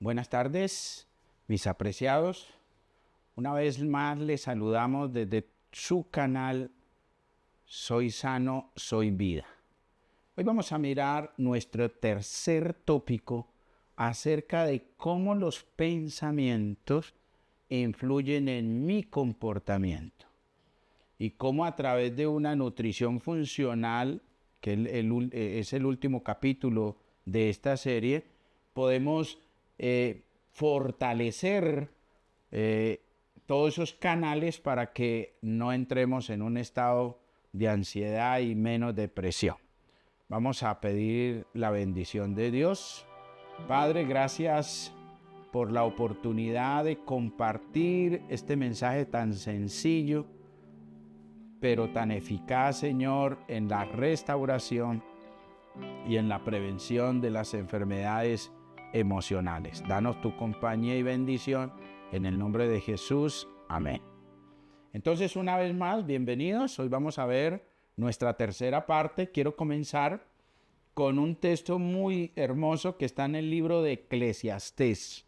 Buenas tardes, mis apreciados. Una vez más les saludamos desde su canal Soy Sano, Soy Vida. Hoy vamos a mirar nuestro tercer tópico acerca de cómo los pensamientos influyen en mi comportamiento y cómo a través de una nutrición funcional, que es el último capítulo de esta serie, podemos fortalecer todos esos canales para que no entremos en un estado de ansiedad y menos depresión. Vamos a pedir la bendición de Dios. Padre, gracias por la oportunidad de compartir este mensaje tan sencillo, pero tan eficaz, Señor, en la restauración y en la prevención de las enfermedades emocionales. Danos tu compañía y bendición en el nombre de Jesús. Amén. Entonces, una vez más, bienvenidos. Hoy vamos a ver nuestra tercera parte. Quiero comenzar con un texto muy hermoso que está en el libro de Eclesiastés.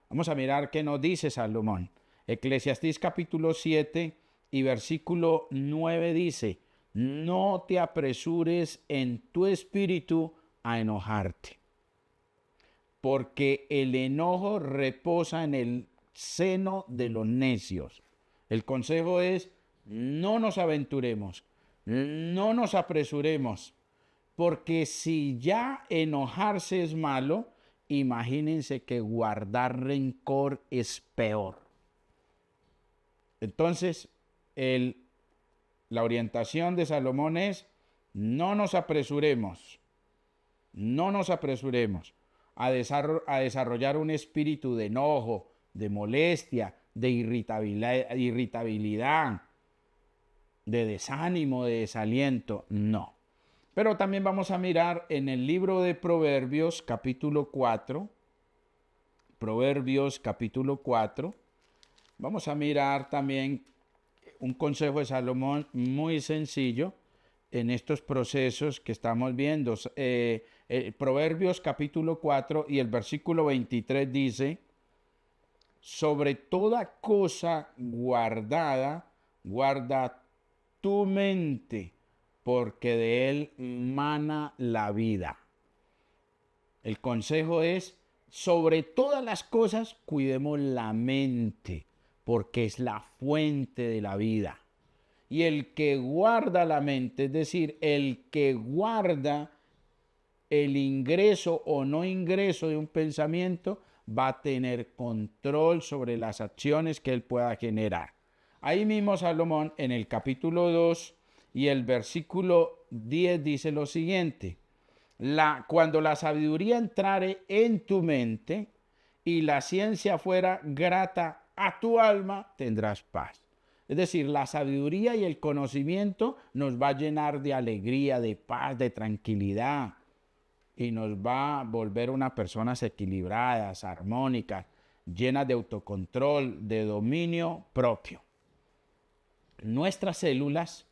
Vamos a mirar qué nos dice Salomón. Eclesiastés capítulo 7 y versículo 9 dice: no te apresures en tu espíritu a enojarte, porque el enojo reposa en el seno de los necios. El consejo es: no nos aventuremos, no nos apresuremos, porque si ya enojarse es malo, imagínense que guardar rencor es peor. Entonces, la orientación de Salomón es: no nos apresuremos a desarrollar un espíritu de enojo, de molestia, de irritabilidad, de desánimo, de desaliento. No. Pero también vamos a mirar en el libro de Proverbios capítulo 4. Proverbios capítulo 4. Vamos a mirar también un consejo de Salomón muy sencillo en estos procesos que estamos viendo. Proverbios capítulo 4 y el versículo 23 dice: sobre toda cosa guardada, guarda tu mente, porque de él mana la vida. El consejo es: sobre todas las cosas cuidemos la mente, porque es la fuente de la vida. Y el que guarda la mente, es decir, el que guarda el ingreso o no ingreso de un pensamiento, va a tener control sobre las acciones que él pueda generar. Ahí mismo Salomón en el capítulo 2 y el versículo 10 dice lo siguiente: cuando la sabiduría entrare en tu mente y la ciencia fuera grata a tu alma, tendrás paz. Es decir, la sabiduría y el conocimiento nos va a llenar de alegría, de paz, de tranquilidad, y nos va a volver unas personas equilibradas, armónicas, llenas de autocontrol, de dominio propio. Nuestras células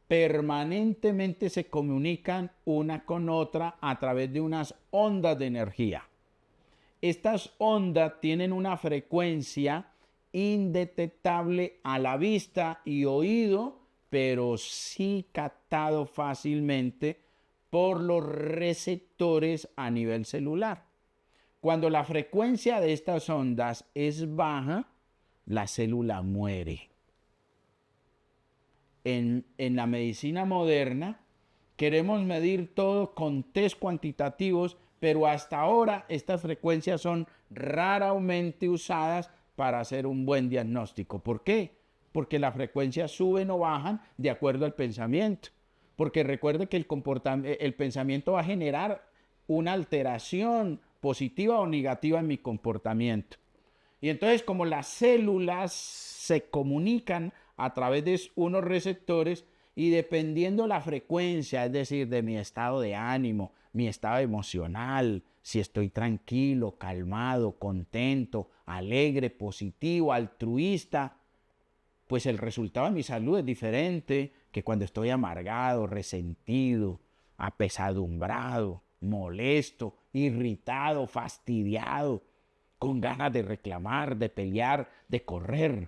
permanentemente se comunican una con otra a través de unas ondas de energía. Estas ondas tienen una frecuencia indetectable a la vista y oído, pero sí captado fácilmente por los receptores a nivel celular. Cuando la frecuencia de estas ondas es baja, la célula muere. En la medicina moderna queremos medir todo con test cuantitativos, pero hasta ahora estas frecuencias son raramente usadas para hacer un buen diagnóstico. ¿Por qué? Porque las frecuencias suben o bajan de acuerdo al pensamiento. Porque recuerde que el pensamiento va a generar una alteración positiva o negativa en mi comportamiento. Y entonces, como las células se comunican a través de unos receptores, y dependiendo la frecuencia, es decir, de mi estado de ánimo, mi estado emocional, si estoy tranquilo, calmado, contento, alegre, positivo, altruista, pues el resultado de mi salud es diferente que cuando estoy amargado, resentido, apesadumbrado, molesto, irritado, fastidiado. con ganas de reclamar, de pelear, de correr.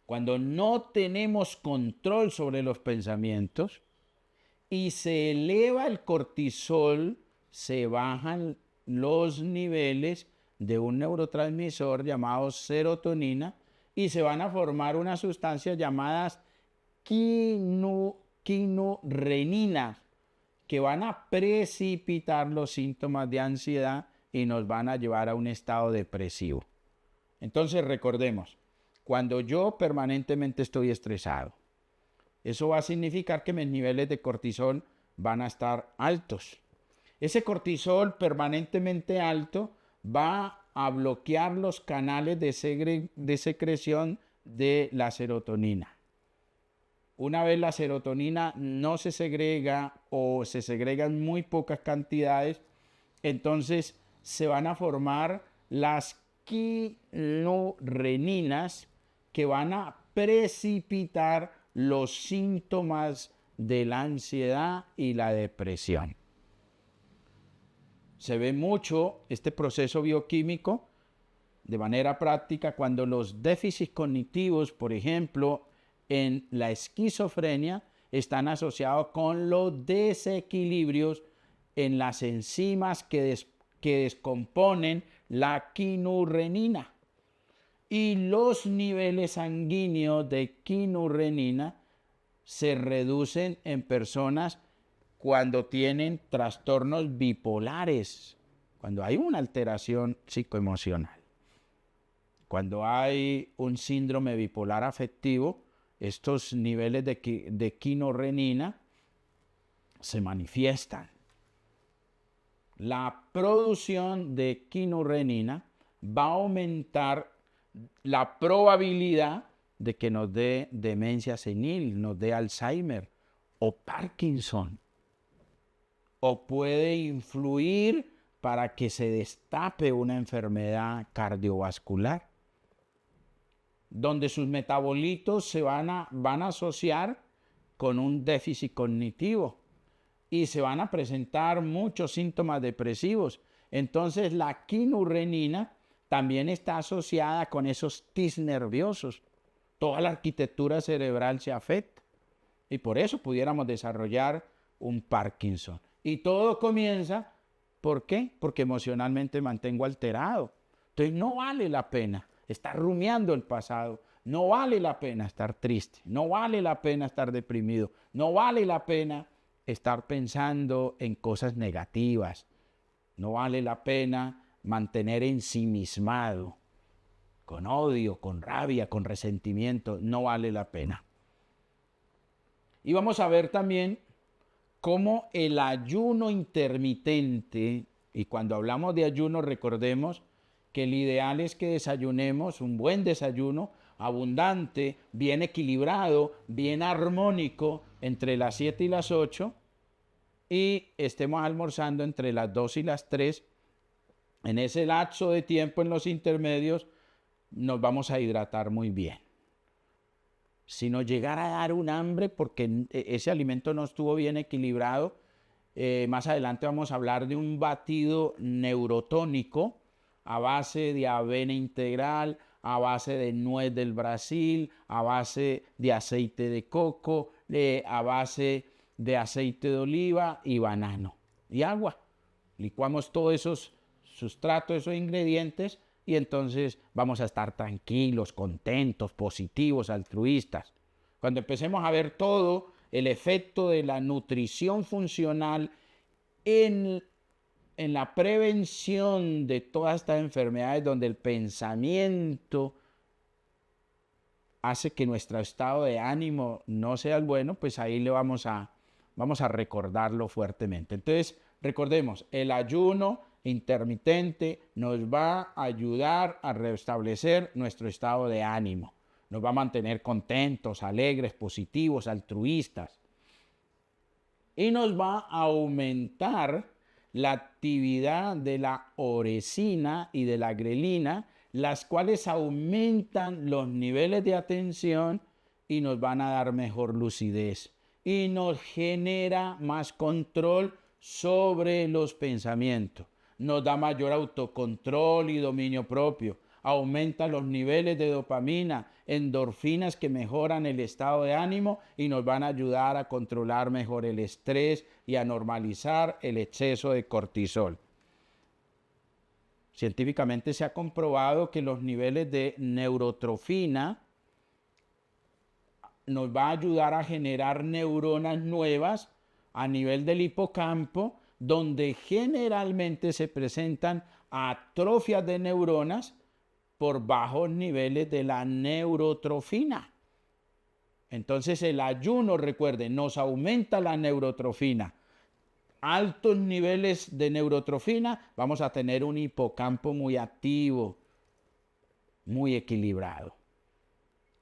Cuando no tenemos control sobre los pensamientos y se eleva el cortisol, se bajan los niveles de un neurotransmisor llamado serotonina y se van a formar unas sustancias llamadas quinureninas que van a precipitar los síntomas de ansiedad y nos van a llevar a un estado depresivo. Entonces recordemos, cuando yo permanentemente estoy estresado, eso va a significar que mis niveles de cortisol van a estar altos. Ese cortisol permanentemente alto va a bloquear los canales de secreción de la serotonina. Una vez la serotonina no se segrega o se segrega en muy pocas cantidades, entonces se van a formar las quinureninas que van a precipitar los síntomas de la ansiedad y la depresión. Se ve mucho este proceso bioquímico de manera práctica cuando los déficits cognitivos, por ejemplo, en la esquizofrenia, están asociados con los desequilibrios en las enzimas que descomponen la quinurrenina. Y los niveles sanguíneos de quinurrenina se reducen en personas cuando tienen trastornos bipolares, cuando hay una alteración psicoemocional. Cuando hay un síndrome bipolar afectivo, estos niveles de quinurrenina se manifiestan. La producción de quinurrenina va a aumentar la probabilidad de que nos dé demencia senil, nos dé Alzheimer o Parkinson. O puede influir para que se destape una enfermedad cardiovascular, donde sus metabolitos se van a asociar con un déficit cognitivo y se van a presentar muchos síntomas depresivos. Entonces la quinurrenina también está asociada con esos tics nerviosos. Toda la arquitectura cerebral se afecta y por eso pudiéramos desarrollar un Parkinson. Y todo comienza, ¿por qué? Porque emocionalmente me mantengo alterado. Entonces no vale la pena estar rumiando el pasado, no vale la pena estar triste, no vale la pena estar deprimido, no vale la pena estar pensando en cosas negativas, no vale la pena mantener ensimismado, con odio, con rabia, con resentimiento, no vale la pena. Y vamos a ver también cómo el ayuno intermitente, y cuando hablamos de ayuno recordemos que el ideal es que desayunemos un buen desayuno, abundante, bien equilibrado, bien armónico entre las 7 y las 8 y estemos almorzando entre las 2 y las 3. En ese lapso de tiempo en los intermedios nos vamos a hidratar muy bien. Si nos llegara a dar un hambre porque ese alimento no estuvo bien equilibrado, más adelante vamos a hablar de un batido neurotónico a base de avena integral, a base de nuez del Brasil, a base de aceite de coco, a base de aceite de oliva y banano y agua. Licuamos todos esos sustratos, esos ingredientes y entonces vamos a estar tranquilos, contentos, positivos, altruistas. Cuando empecemos a ver todo el efecto de la nutrición funcional en la prevención de todas estas enfermedades donde el pensamiento hace que nuestro estado de ánimo no sea el bueno, pues ahí le vamos a recordarlo fuertemente. Entonces, recordemos, el ayuno intermitente nos va a ayudar a restablecer nuestro estado de ánimo. Nos va a mantener contentos, alegres, positivos, altruistas. Y nos va a aumentar la actividad de la oresina y de la grelina, las cuales aumentan los niveles de atención y nos van a dar mejor lucidez. Y nos genera más control sobre los pensamientos. nos da mayor autocontrol y dominio propio, aumenta los niveles de dopamina, endorfinas que mejoran el estado de ánimo y nos van a ayudar a controlar mejor el estrés y a normalizar el exceso de cortisol. Científicamente se ha comprobado que los niveles de neurotrofina nos va a ayudar a generar neuronas nuevas a nivel del hipocampo, donde generalmente se presentan atrofias de neuronas por bajos niveles de la neurotrofina. Entonces el ayuno, recuerden, nos aumenta la neurotrofina. Altos niveles de neurotrofina, vamos a tener un hipocampo muy activo, muy equilibrado.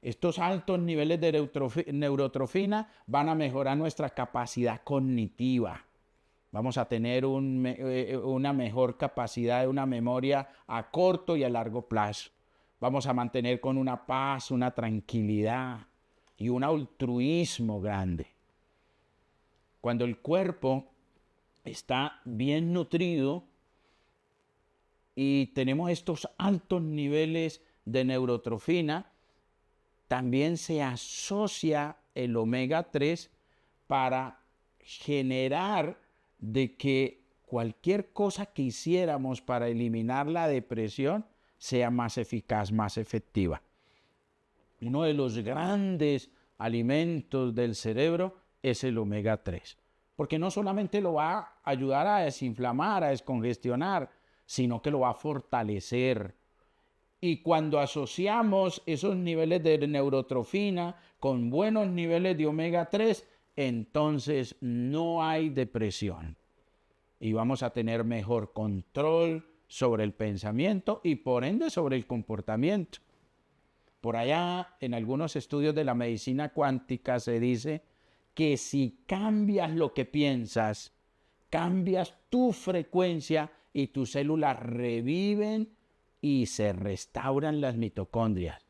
Estos altos niveles de neurotrofina van a mejorar nuestra capacidad cognitiva. Vamos a tener una mejor capacidad de una memoria a corto y a largo plazo. Vamos a mantener con una paz, una tranquilidad y un altruismo grande. Cuando el cuerpo está bien nutrido y tenemos estos altos niveles de neurotrofina, también se asocia el omega 3 para generar de que cualquier cosa que hiciéramos para eliminar la depresión sea más eficaz, más efectiva. Uno de los grandes alimentos del cerebro es el omega 3, porque no solamente lo va a ayudar a desinflamar, a descongestionar, sino que lo va a fortalecer. Y cuando asociamos esos niveles de neurotrofina con buenos niveles de omega 3, entonces no hay depresión. Y vamos a tener mejor control sobre el pensamiento y por ende sobre el comportamiento. Por allá, en algunos estudios de la medicina cuántica se dice que si cambias lo que piensas, cambias tu frecuencia y tus células reviven y se restauran las mitocondrias.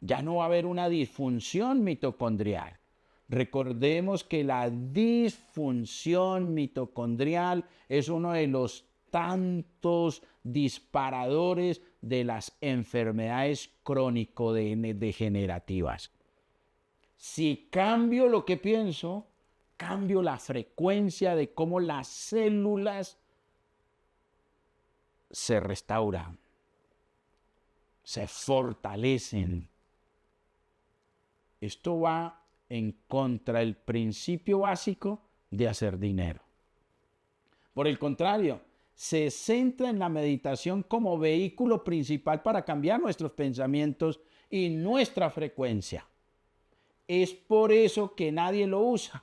Ya no va a haber una disfunción mitocondrial. Recordemos que la disfunción mitocondrial es uno de los tantos disparadores de las enfermedades crónico-degenerativas. Si cambio lo que pienso, cambio la frecuencia de cómo las células se restauran, se fortalecen. Esto va en contra del principio básico de hacer dinero. Por el contrario, se centra en la meditación como vehículo principal para cambiar nuestros pensamientos y nuestra frecuencia. Es por eso que nadie lo usa.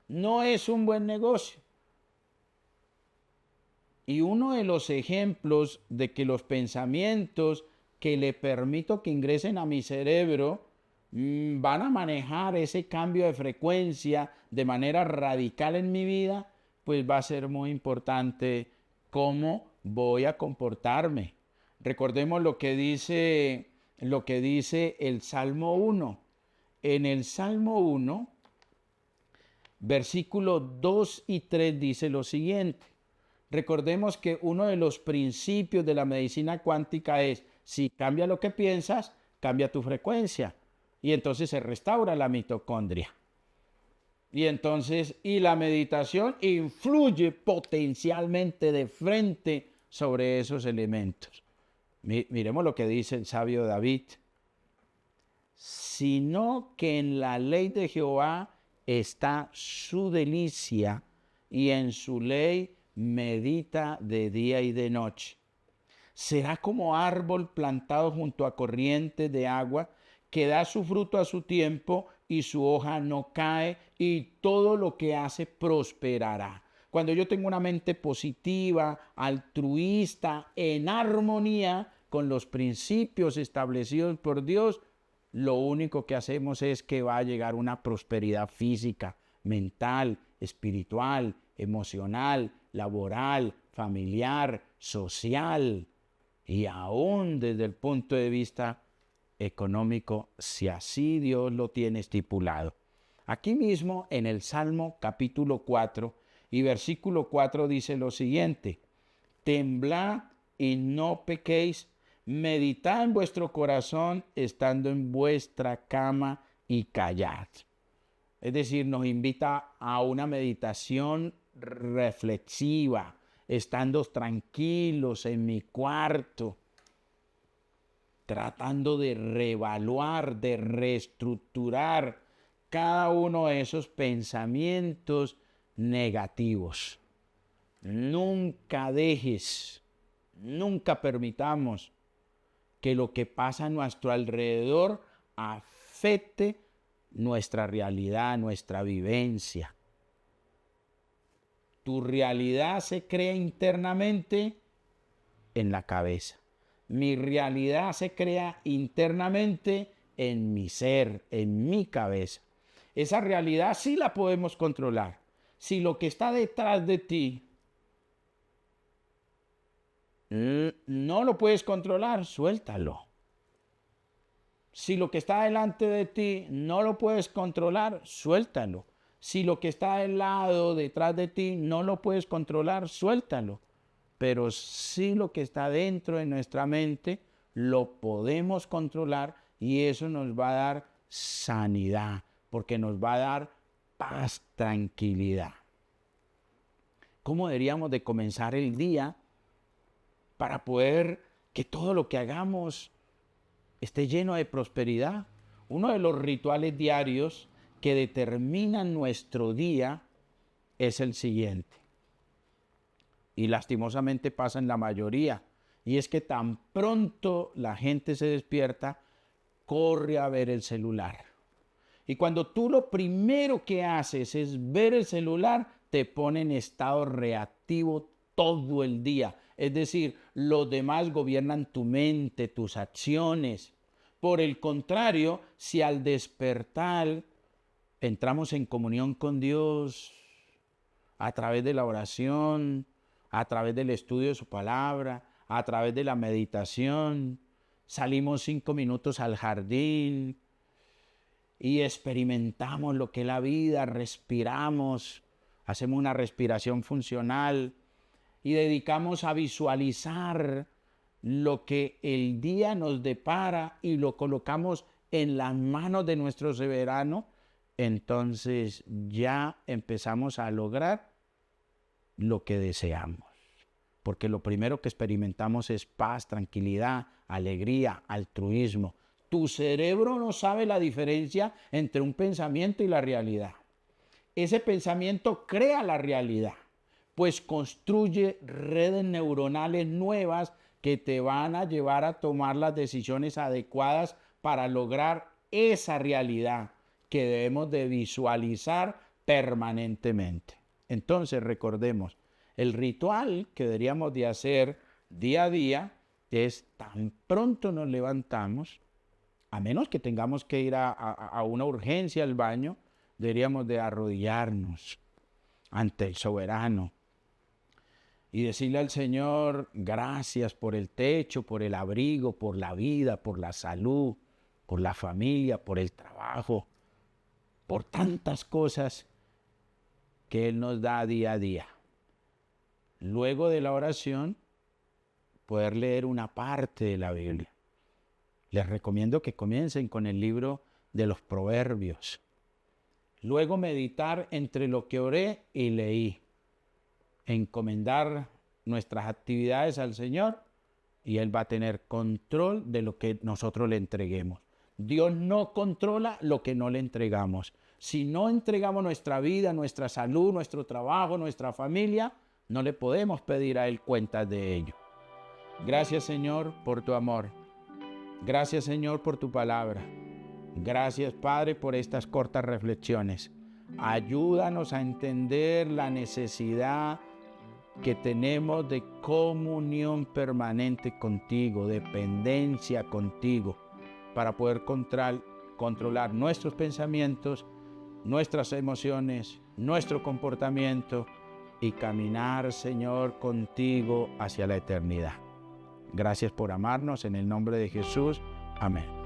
No es un buen negocio. Y uno de los ejemplos de que los pensamientos que le permito que ingresen a mi cerebro van a manejar ese cambio de frecuencia de manera radical en mi vida, pues va a ser muy importante cómo voy a comportarme. Recordemos lo que dice el Salmo 1. En el Salmo 1, versículos 2 y 3 dice lo siguiente. Recordemos que uno de los principios de la medicina cuántica es, si cambia lo que piensas, cambia tu frecuencia. Y entonces se restaura la mitocondria. Y entonces, la meditación influye potencialmente de frente sobre esos elementos. Miremos lo que dice el sabio David. Sino que en la ley de Jehová está su delicia, y en su ley medita de día y de noche. Será como árbol plantado junto a corrientes de agua, que da su fruto a su tiempo y su hoja no cae, y todo lo que hace prosperará. Cuando yo tengo una mente positiva, altruista, en armonía con los principios establecidos por Dios, lo único que hacemos es que va a llegar una prosperidad física, mental, espiritual, emocional, laboral, familiar, social y aún desde el punto de vista económico, si así Dios lo tiene estipulado. Aquí mismo en el Salmo capítulo 4 y versículo 4 dice lo siguiente: temblad y no pequéis, meditad en vuestro corazón estando en vuestra cama y callad. Es decir, nos invita a una meditación reflexiva, estando tranquilos en mi cuarto, tratando de reevaluar, de reestructurar cada uno de esos pensamientos negativos. Nunca nunca permitamos que lo que pasa a nuestro alrededor afecte nuestra realidad, nuestra vivencia. Tu realidad se crea internamente en la cabeza. Mi realidad se crea internamente en mi ser, en mi cabeza. Esa realidad sí la podemos controlar. Si lo que está detrás de ti no lo puedes controlar, suéltalo. Si lo que está delante de ti no lo puedes controlar, suéltalo. Si lo que está del lado, detrás de ti, no lo puedes controlar, suéltalo. Pero si lo que está dentro de nuestra mente, lo podemos controlar y eso nos va a dar sanidad, porque nos va a dar paz, tranquilidad. ¿Cómo deberíamos de comenzar el día para poder que todo lo que hagamos esté lleno de prosperidad? Uno de los rituales diarios que determinan nuestro día es el siguiente. Y lastimosamente pasa en la mayoría. Y es que tan pronto la gente se despierta, corre a ver el celular. Y cuando tú lo primero que haces es ver el celular, te pone en estado reactivo todo el día. Es decir, los demás gobiernan tu mente, tus acciones. Por el contrario, si al despertar entramos en comunión con Dios a través de la oración, a través del estudio de su palabra, a través de la meditación, salimos 5 minutos al jardín y experimentamos lo que es la vida, respiramos, hacemos una respiración funcional y dedicamos a visualizar lo que el día nos depara y lo colocamos en las manos de nuestro soberano, entonces ya empezamos a lograr lo que deseamos. Porque lo primero que experimentamos es paz, tranquilidad, alegría, altruismo. Tu cerebro no sabe la diferencia entre un pensamiento y la realidad. Ese pensamiento crea la realidad, pues construye redes neuronales nuevas que te van a llevar a tomar las decisiones adecuadas para lograr esa realidad que debemos de visualizar permanentemente. Entonces recordemos, el ritual que deberíamos de hacer día a día es tan pronto nos levantamos, a menos que tengamos que ir a una urgencia al baño, deberíamos de arrodillarnos ante el soberano y decirle al Señor, gracias por el techo, por el abrigo, por la vida, por la salud, por la familia, por el trabajo, por tantas cosas que Él nos da día a día. Luego de la oración, poder leer una parte de la Biblia. Les recomiendo que comiencen con el libro de los Proverbios. Luego meditar entre lo que oré y leí. Encomendar nuestras actividades al Señor y Él va a tener control de lo que nosotros le entreguemos. Dios no controla lo que no le entregamos. Si no entregamos nuestra vida, nuestra salud, nuestro trabajo, nuestra familia, no le podemos pedir a Él cuentas de ello. Gracias, Señor, por tu amor. Gracias, Señor, por tu palabra. Gracias, Padre, por estas cortas reflexiones. Ayúdanos a entender la necesidad que tenemos de comunión permanente contigo, dependencia contigo, para poder controlar nuestros pensamientos, nuestras emociones, nuestro comportamiento y caminar, Señor, contigo hacia la eternidad. Gracias por amarnos, en el nombre de Jesús. Amén.